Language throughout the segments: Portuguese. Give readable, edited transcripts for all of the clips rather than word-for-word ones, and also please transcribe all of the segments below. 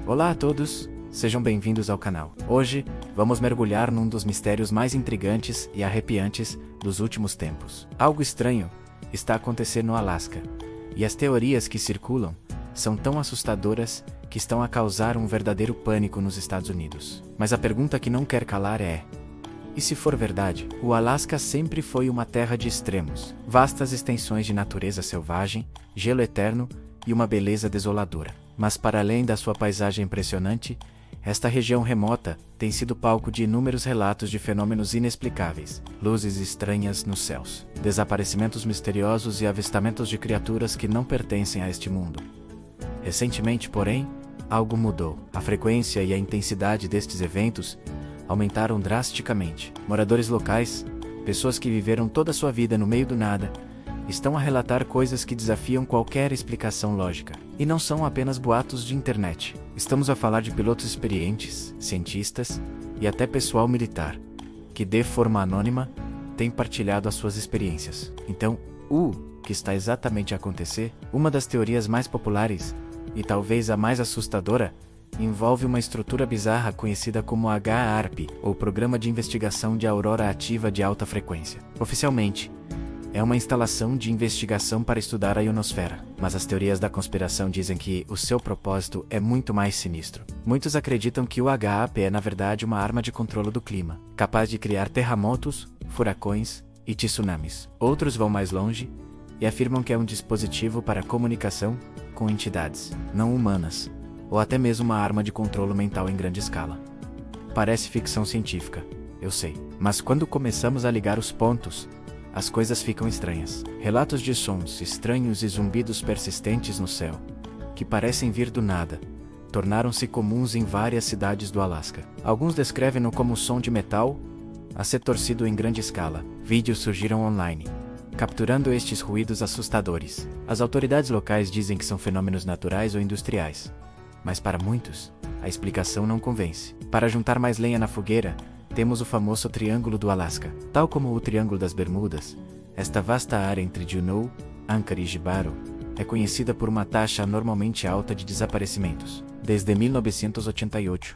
Olá a todos, sejam bem-vindos ao canal. Hoje, vamos mergulhar num dos mistérios mais intrigantes e arrepiantes dos últimos tempos. Algo estranho está acontecendo no Alasca, e as teorias que circulam são tão assustadoras que estão a causar um verdadeiro pânico nos Estados Unidos. Mas a pergunta que não quer calar é: e se for verdade? O Alasca sempre foi uma terra de extremos, vastas extensões de natureza selvagem, gelo eterno e uma beleza desoladora. Mas para além da sua paisagem impressionante, esta região remota tem sido palco de inúmeros relatos de fenômenos inexplicáveis, luzes estranhas nos céus, desaparecimentos misteriosos e avistamentos de criaturas que não pertencem a este mundo. Recentemente, porém, algo mudou. A frequência e a intensidade destes eventos aumentaram drasticamente. Moradores locais, pessoas que viveram toda a sua vida no meio do nada, estão a relatar coisas que desafiam qualquer explicação lógica. E não são apenas boatos de internet. Estamos a falar de pilotos experientes, cientistas e até pessoal militar, que de forma anônima tem partilhado as suas experiências. Então, o que está exatamente a acontecer? Uma das teorias mais populares, e talvez a mais assustadora, envolve uma estrutura bizarra conhecida como HAARP, ou Programa de Investigação de Aurora Ativa de Alta Frequência. Oficialmente, é uma instalação de investigação para estudar a ionosfera, mas as teorias da conspiração dizem que o seu propósito é muito mais sinistro. Muitos acreditam que o HAARP é na verdade uma arma de controle do clima, capaz de criar terremotos, furacões e tsunamis. Outros vão mais longe e afirmam que é um dispositivo para comunicação com entidades não humanas, ou até mesmo uma arma de controle mental em grande escala. Parece ficção científica, eu sei, mas quando começamos a ligar os pontos, as coisas ficam estranhas. Relatos de sons estranhos e zumbidos persistentes no céu, que parecem vir do nada, tornaram-se comuns em várias cidades do Alasca. Alguns descrevem-no como som de metal a ser torcido em grande escala. Vídeos surgiram online, capturando estes ruídos assustadores. As autoridades locais dizem que são fenômenos naturais ou industriais, mas para muitos, a explicação não convence. Para juntar mais lenha na fogueira, temos o famoso Triângulo do Alasca. Tal como o Triângulo das Bermudas, esta vasta área entre Juneau, Anchorage e Barrow é conhecida por uma taxa anormalmente alta de desaparecimentos. Desde 1988,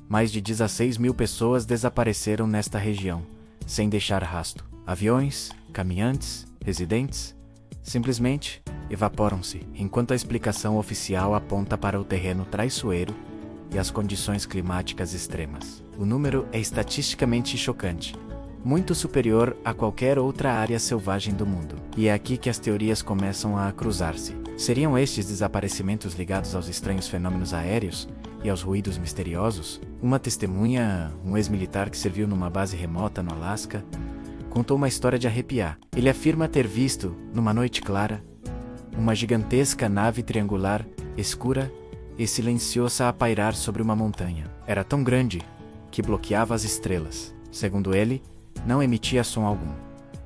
mais de 16 mil pessoas desapareceram nesta região, sem deixar rastro. Aviões, caminhantes, residentes, simplesmente evaporam-se, enquanto a explicação oficial aponta para o terreno traiçoeiro e as condições climáticas extremas. O número é estatisticamente chocante, muito superior a qualquer outra área selvagem do mundo. E é aqui que as teorias começam a cruzar-se. Seriam estes desaparecimentos ligados aos estranhos fenômenos aéreos e aos ruídos misteriosos? Uma testemunha, um ex-militar que serviu numa base remota no Alasca, contou uma história de arrepiar. Ele afirma ter visto, numa noite clara, uma gigantesca nave triangular, escura e silenciosa a pairar sobre uma montanha. Era tão grande que bloqueava as estrelas. Segundo ele, não emitia som algum,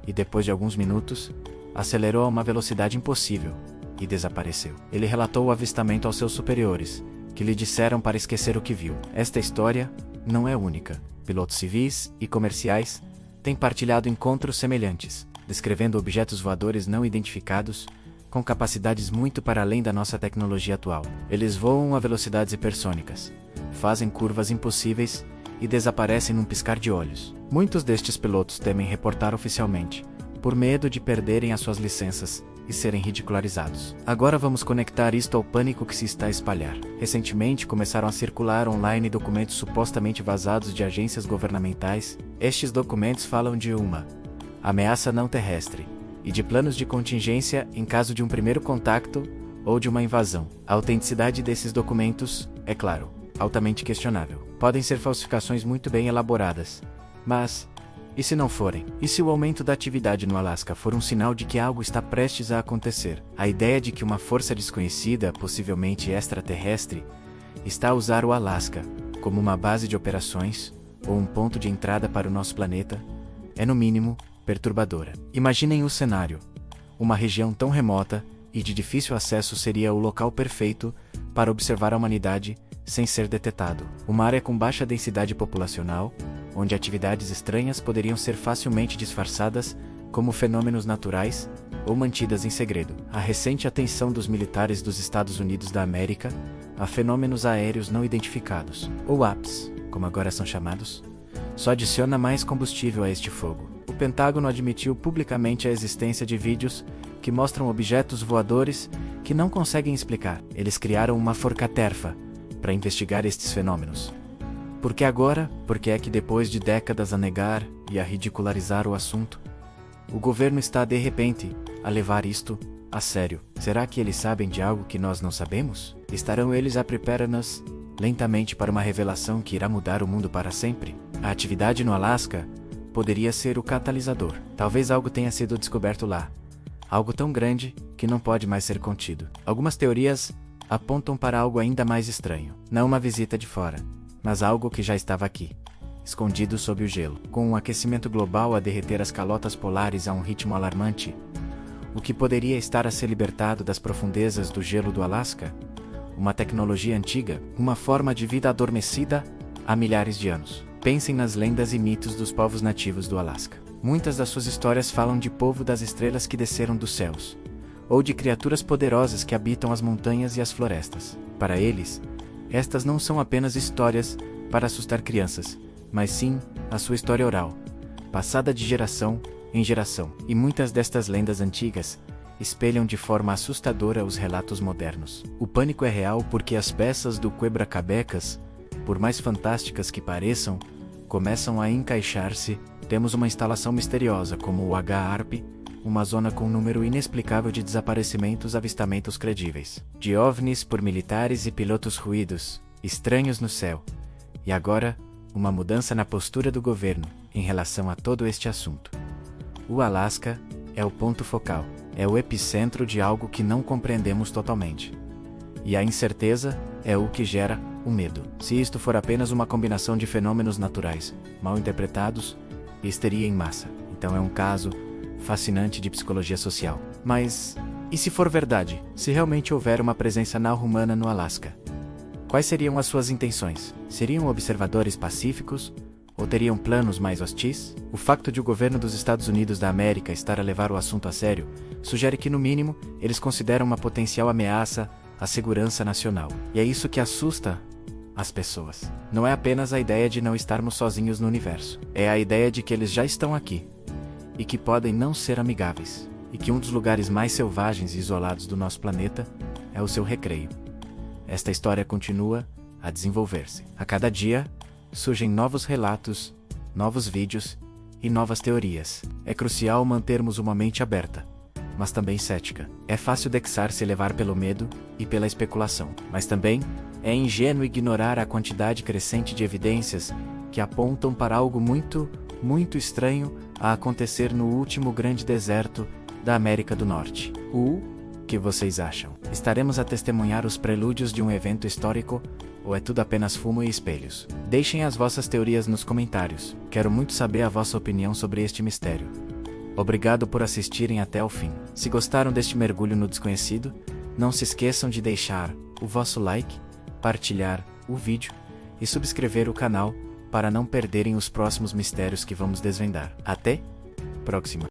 e depois de alguns minutos, acelerou a uma velocidade impossível e desapareceu. Ele relatou o avistamento aos seus superiores, que lhe disseram para esquecer o que viu. Esta história não é única. Pilotos civis e comerciais têm partilhado encontros semelhantes, descrevendo objetos voadores não identificados com capacidades muito para além da nossa tecnologia atual. Eles voam a velocidades hipersônicas, fazem curvas impossíveis e desaparecem num piscar de olhos. Muitos destes pilotos temem reportar oficialmente, por medo de perderem as suas licenças e serem ridicularizados. Agora vamos conectar isto ao pânico que se está a espalhar. Recentemente começaram a circular online documentos supostamente vazados de agências governamentais. Estes documentos falam de uma ameaça não terrestre e de planos de contingência em caso de um primeiro contato ou de uma invasão. A autenticidade desses documentos, é claro, altamente questionável. Podem ser falsificações muito bem elaboradas, mas e se não forem? E se o aumento da atividade no Alasca for um sinal de que algo está prestes a acontecer? A ideia de que uma força desconhecida, possivelmente extraterrestre, está a usar o Alasca como uma base de operações ou um ponto de entrada para o nosso planeta é, no mínimo, perturbadora. Imaginem o cenário. Uma região tão remota e de difícil acesso seria o local perfeito para observar a humanidade sem ser detectado. Uma área com baixa densidade populacional, onde atividades estranhas poderiam ser facilmente disfarçadas como fenômenos naturais ou mantidas em segredo. A recente atenção dos militares dos Estados Unidos da América a fenômenos aéreos não identificados, ou APS, como agora são chamados, só adiciona mais combustível a este fogo. O Pentágono admitiu publicamente a existência de vídeos que mostram objetos voadores que não conseguem explicar. Eles criaram uma forca-terfa para investigar estes fenômenos. Por que agora? Porque é que depois de décadas a negar e a ridicularizar o assunto, o governo está de repente a levar isto a sério. Será que eles sabem de algo que nós não sabemos? Estarão eles a preparar-nos lentamente para uma revelação que irá mudar o mundo para sempre? A atividade no Alasca poderia ser o catalisador. Talvez algo tenha sido descoberto lá. Algo tão grande que não pode mais ser contido. Algumas teorias apontam para algo ainda mais estranho. Não uma visita de fora, mas algo que já estava aqui, escondido sob o gelo. Com um aquecimento global a derreter as calotas polares a um ritmo alarmante, o que poderia estar a ser libertado das profundezas do gelo do Alasca? Uma tecnologia antiga, uma forma de vida adormecida há milhares de anos. Pensem nas lendas e mitos dos povos nativos do Alasca. Muitas das suas histórias falam de povo das estrelas que desceram dos céus, ou de criaturas poderosas que habitam as montanhas e as florestas. Para eles, estas não são apenas histórias para assustar crianças, mas sim a sua história oral, passada de geração em geração. E muitas destas lendas antigas espelham de forma assustadora os relatos modernos. O pânico é real porque as peças do quebra-cabeças, por mais fantásticas que pareçam, começam a encaixar-se. Temos uma instalação misteriosa como o H-ARP, uma zona com um número inexplicável de desaparecimentos, avistamentos credíveis de OVNIs por militares e pilotos, ruídos estranhos no céu. E agora, uma mudança na postura do governo em relação a todo este assunto. O Alasca é o ponto focal, é o epicentro de algo que não compreendemos totalmente. E a incerteza é o que gera o medo. Se isto for apenas uma combinação de fenômenos naturais, mal interpretados, histeria em massa. Então é um caso fascinante de psicologia social. Mas, e se for verdade? Se realmente houver uma presença não-humana no Alasca? Quais seriam as suas intenções? Seriam observadores pacíficos? Ou teriam planos mais hostis? O facto de o governo dos Estados Unidos da América estar a levar o assunto a sério sugere que, no mínimo, eles consideram uma potencial ameaça à segurança nacional. E é isso que assusta as pessoas. Não é apenas a ideia de não estarmos sozinhos no universo. É a ideia de que eles já estão aqui e que podem não ser amigáveis. E que um dos lugares mais selvagens e isolados do nosso planeta é o seu recreio. Esta história continua a desenvolver-se. A cada dia, surgem novos relatos, novos vídeos e novas teorias. É crucial mantermos uma mente aberta, mas também cética. É fácil deixar-se levar pelo medo e pela especulação, mas também é ingênuo ignorar a quantidade crescente de evidências que apontam para algo muito, muito estranho a acontecer no último grande deserto da América do Norte. O que vocês acham? Estaremos a testemunhar os prelúdios de um evento histórico? Ou é tudo apenas fumo e espelhos? Deixem as vossas teorias nos comentários. Quero muito saber a vossa opinião sobre este mistério. Obrigado por assistirem até o fim. Se gostaram deste mergulho no desconhecido, não se esqueçam de deixar o vosso like, partilhar o vídeo e subscrever o canal para não perderem os próximos mistérios que vamos desvendar. Até a próxima!